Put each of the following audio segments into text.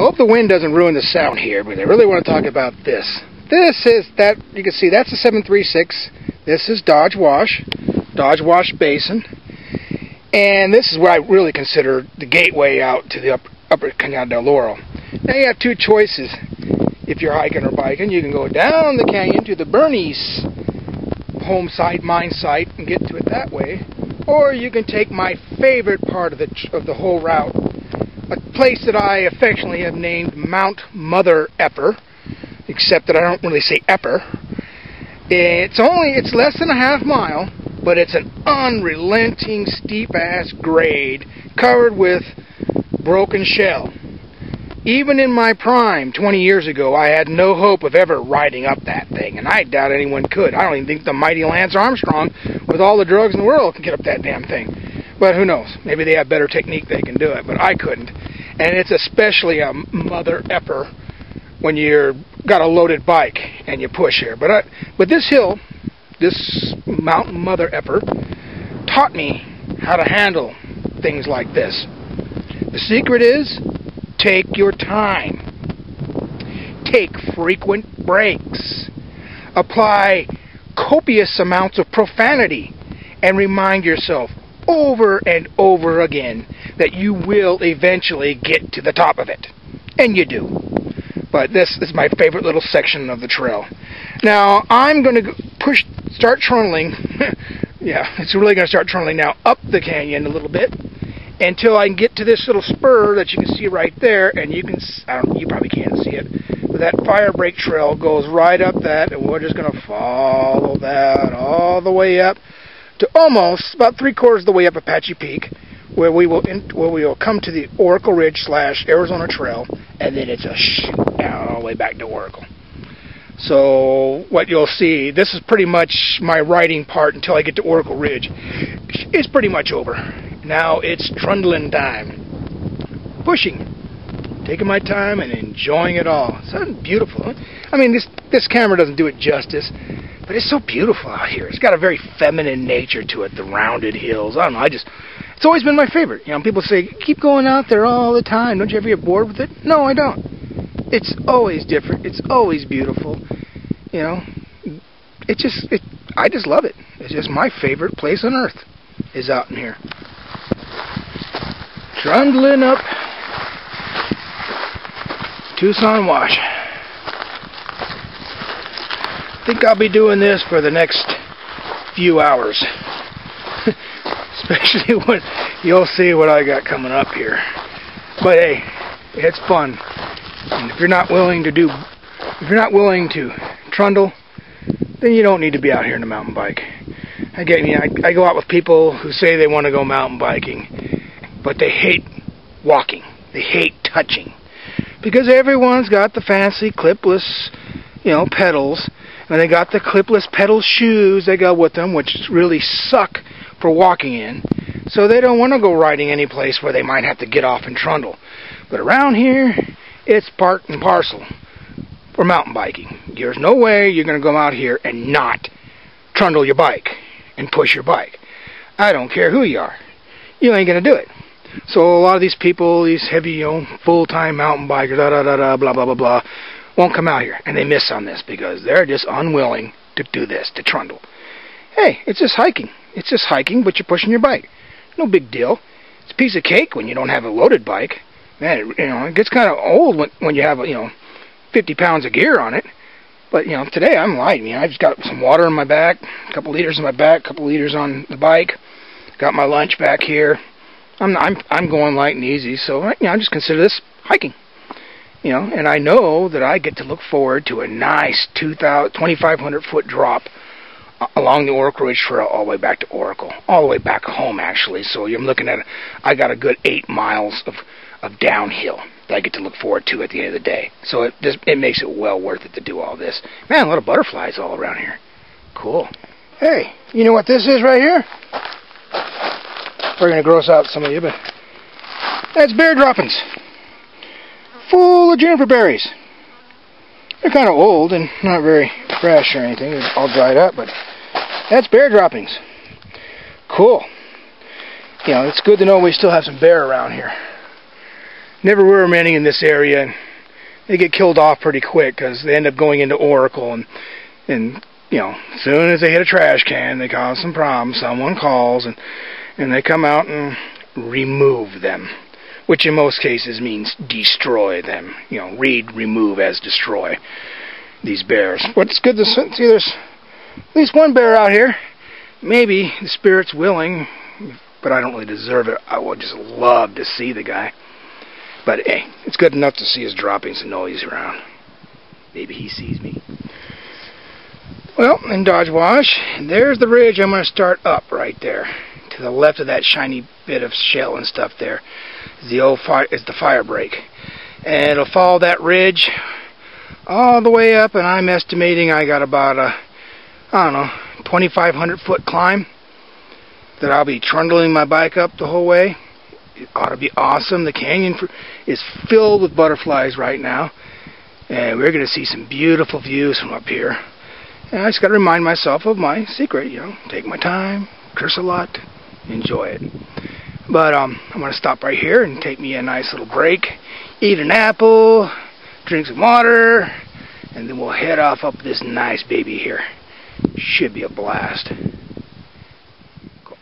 Well, I hope the wind doesn't ruin the sound here, but I really want to talk about this. This is that, you can see that's a 736. This is Dodge Wash Basin. And this is what I really consider the gateway out to the upper Canyon del Laurel. Now you have two choices. If you're hiking or biking, you can go down the canyon to the Bernice home site, mine site, and get to it that way. Or you can take my favorite part of the whole route, a place that I affectionately have named Mount Mother Effer, except that I don't really say Effer. It's less than a half mile, but it's an unrelenting steep-ass grade covered with broken shell. Even in my prime 20 years ago, I had no hope of ever riding up that thing, and I doubt anyone could. I don't even think the mighty Lance Armstrong, with all the drugs in the world, can get up that damn thing. But who knows? Maybe they have better technique, they can do it, but I couldn't. And it's especially a mother effer when you've got a loaded bike and you push here. But this hill, this mountain mother effer, taught me how to handle things like this. The secret is, take your time. Take frequent breaks. Apply copious amounts of profanity and remind yourself over and over again that you will eventually get to the top of it. And you do. But this is my favorite little section of the trail. Now, I'm going to start trundling. Yeah, it's really going to start trundling now up the canyon a little bit until I can get to this little spur that you can see right there, and you probably can't see it, but that fire break trail goes right up that, and we're just going to follow that all the way up to almost about 3/4 of the way up Apache Peak, where we will come to the Oracle Ridge / Arizona Trail, and then it's a shoot down all the way back to Oracle. So what you'll see, this is pretty much my riding part until I get to Oracle Ridge. It's pretty much over. Now it's trundling time. Pushing. Taking my time and enjoying it all. It's beautiful. I mean, this camera doesn't do it justice, but it's so beautiful out here. It's got a very feminine nature to it, the rounded hills. I don't know, it's always been my favorite. You know, people say, keep going out there all the time. Don't you ever get bored with it? No, I don't. It's always different. It's always beautiful. You know, I just love it. It's just my favorite place on earth is out in here. Trundling up Tucson Wash. I think I'll be doing this for the next few hours. Especially when you'll see what I got coming up here. But hey, it's fun. And if you're not willing to trundle, then you don't need to be out here in a mountain bike. I go out with people who say they want to go mountain biking, but they hate walking. They hate touching. Because everyone's got the fancy clipless, pedals, and they got the clipless pedal shoes they go with them, which really suck for walking in. So they don't want to go riding any place where they might have to get off and trundle. But around here, it's part and parcel for mountain biking. There's no way you're going to go out here and not trundle your bike and push your bike. I don't care who you are. You ain't going to do it. So a lot of these people, these heavy, full-time mountain bikers, blah, blah, blah, blah, won't come out here. And they miss on this because they're just unwilling to do this, to trundle. Hey, it's just hiking. It's just hiking, but you're pushing your bike. No big deal. It's a piece of cake when you don't have a loaded bike. Man, it gets kind of old when you have, 50 pounds of gear on it. But, today I'm light. I've just got some water in my back, a couple liters in my back, a couple liters on the bike. Got my lunch back here. I'm going light and easy, so I just consider this hiking. And I know that I get to look forward to a nice 2,500 foot drop along the Oracle Ridge Trail all the way back to Oracle, all the way back home actually. So I'm looking at I got a good 8 miles of downhill that I get to look forward to at the end of the day. So it makes it well worth it to do all this. Man, a lot of butterflies all around here. Cool. Hey, you know what this is right here? We're going to gross out some of you, but that's bear droppings. Full of juniper berries. They're kind of old and not very fresh or anything. They're all dried up, but that's bear droppings. Cool. It's good to know we still have some bear around here. Never were many in this area. They get killed off pretty quick because they end up going into Oracle, and you know, as soon as they hit a trash can, they cause some problems. Someone calls, and they come out and remove them, which in most cases means destroy them. You know, read remove as destroy these bears. But it's good to see there's at least one bear out here. Maybe the spirit's willing, but I don't really deserve it. I would just love to see the guy. But hey, it's good enough to see his droppings and know he's around. Maybe he sees me. Well, in Dodge Wash, there's the ridge I'm going to start up right there. To the left of that shiny bit of shell and stuff there is the fire break. And it'll follow that ridge all the way up, and I'm estimating I got about a, I don't know, 2,500 foot climb that I'll be trundling my bike up the whole way. It ought to be awesome. The canyon is filled with butterflies right now, and we're going to see some beautiful views from up here. And I just got to remind myself of my secret, you know, take my time, curse a lot, enjoy it. But I'm going to stop right here and take me a nice little break, eat an apple, drink some water, and then we'll head off up this nice baby here. Should be a blast. Cool.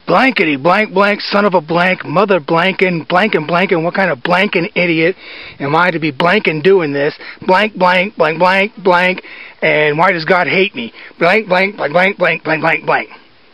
Blankety blank blank, son of a blank, mother blanking, blanking blanking, what kind of blanking idiot am I to be blanking doing this? Blank blank blank blank blank, and why does God hate me? Blank blank blank blank blank blank blank blank.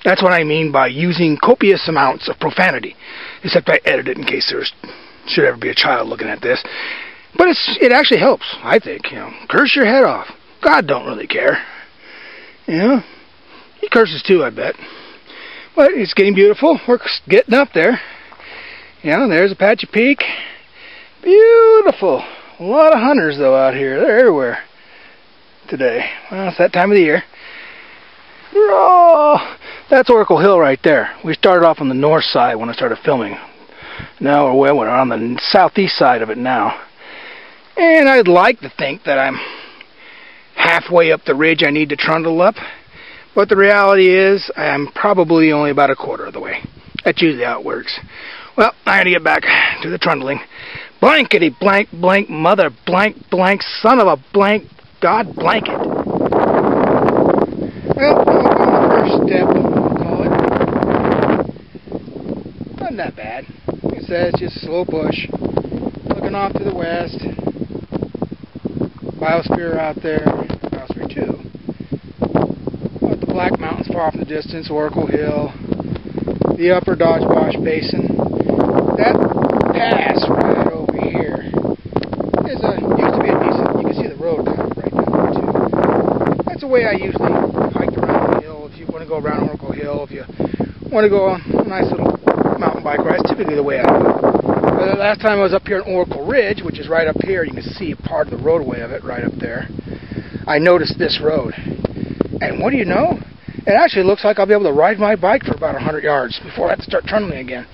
That's what I mean by using copious amounts of profanity. Except I edit it in case there should ever be a child looking at this. But it actually helps, I think. You know, curse your head off. God don't really care. You know, he curses too, I bet. But it's getting beautiful. We're getting up there. You know, there's Apache Peak. Beautiful. A lot of hunters though out here. They're everywhere today. Well, it's that time of the year. Oh, that's Oracle Hill right there. We started off on the north side when I started filming. Now we're on the southeast side of it now. And I'd like to think that I'm halfway up the ridge I need to trundle up. But the reality is I'm probably only about a quarter of the way. That's usually how it works. Well, I gotta get back to the trundling. Blankety blank blank mother blank blank son of a blank God blanket. Well, the first step, we'll call it. Not that bad. Like I said, it's just a slow push. Looking off to the west. Biosphere out there. Biosphere 2. The Black Mountains far off in the distance. Oracle Hill. The upper Dodge Wash Basin. That pass right over here is used to be a decent. You can see the road right down there too. That's the way I usually hike around the hill. If you want to go around Oracle Hill, if you want to go on a nice little mountain bike ride, it's typically the way I do it. But the last time I was up here in Oracle Ridge, which is right up here, you can see a part of the roadway of it right up there. I noticed this road. And what do you know? It actually looks like I'll be able to ride my bike for about 100 yards before I have to start trundling again.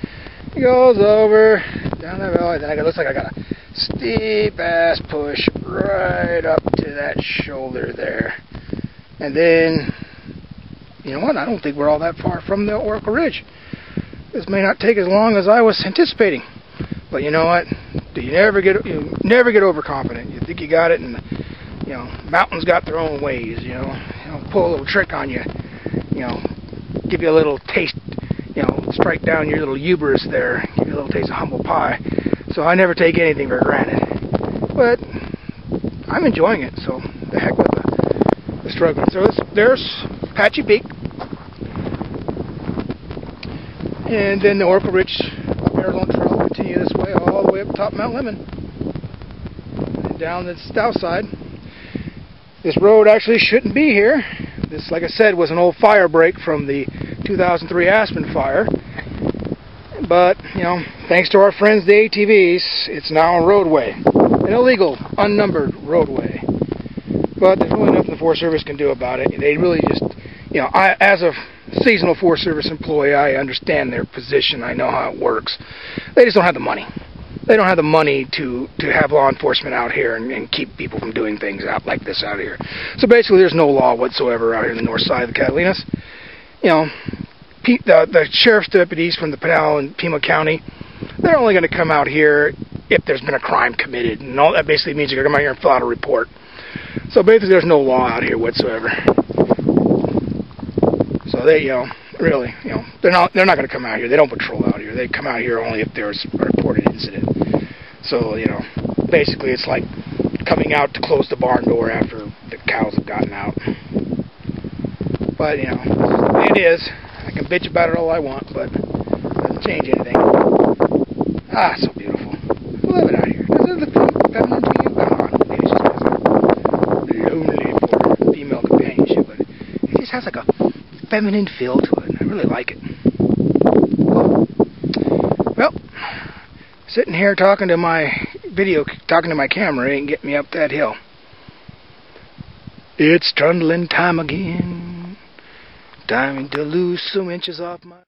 It goes over, down that valley, then it looks like I got a steep ass push right up to that shoulder there. And then, you know what, I don't think we're all that far from the Oracle Ridge. This may not take as long as I was anticipating. But you know what, you never get overconfident. You think you got it, and you know, mountains got their own ways, you know, pull a little trick on you, you know, give you a little taste, you know, strike down your little hubris there, give you a little taste of humble pie. So I never take anything for granted. But I'm enjoying it, so the heck with the struggle. So there's Apache Peak. And then the Oracle Ridge Arizona Trail will continue this way all the way up top Mount Lemmon. And down the south side. This road actually shouldn't be here. This, like I said, was an old fire break from the 2003 Aspen fire. But, you know, thanks to our friends the ATVs, it's now a roadway. An illegal, unnumbered roadway. But there's really nothing the Forest Service can do about it. They really just, you know, as a seasonal Forest Service employee, I understand their position. I know how it works. They just don't have the money. they don't have the money to have law enforcement out here and keep people from doing things out like this out here. So basically, there's no law whatsoever out here in the north side of the Catalinas. You know, the sheriff's deputies from the Pinal and Pima County, they're only going to come out here if there's been a crime committed, and all that basically means you're going to come out here and fill out a report. So basically, there's no law out here whatsoever. So they, really, they're not going to come out here. They don't patrol out here. They come out here only if there's a reported incident. So, basically it's like coming out to close the barn door after the cows have gotten out. But, it is. I can bitch about it all I want, but it doesn't change anything. Ah, so beautiful. I love it out here. Doesn't it look feminine to you? Oh, maybe it's just lonely for female companionship, but it just has like a feminine feel to it. I really like it. Well, sitting here talking to my camera ain't getting me up that hill. It's trundling time again. Time to lose some inches off my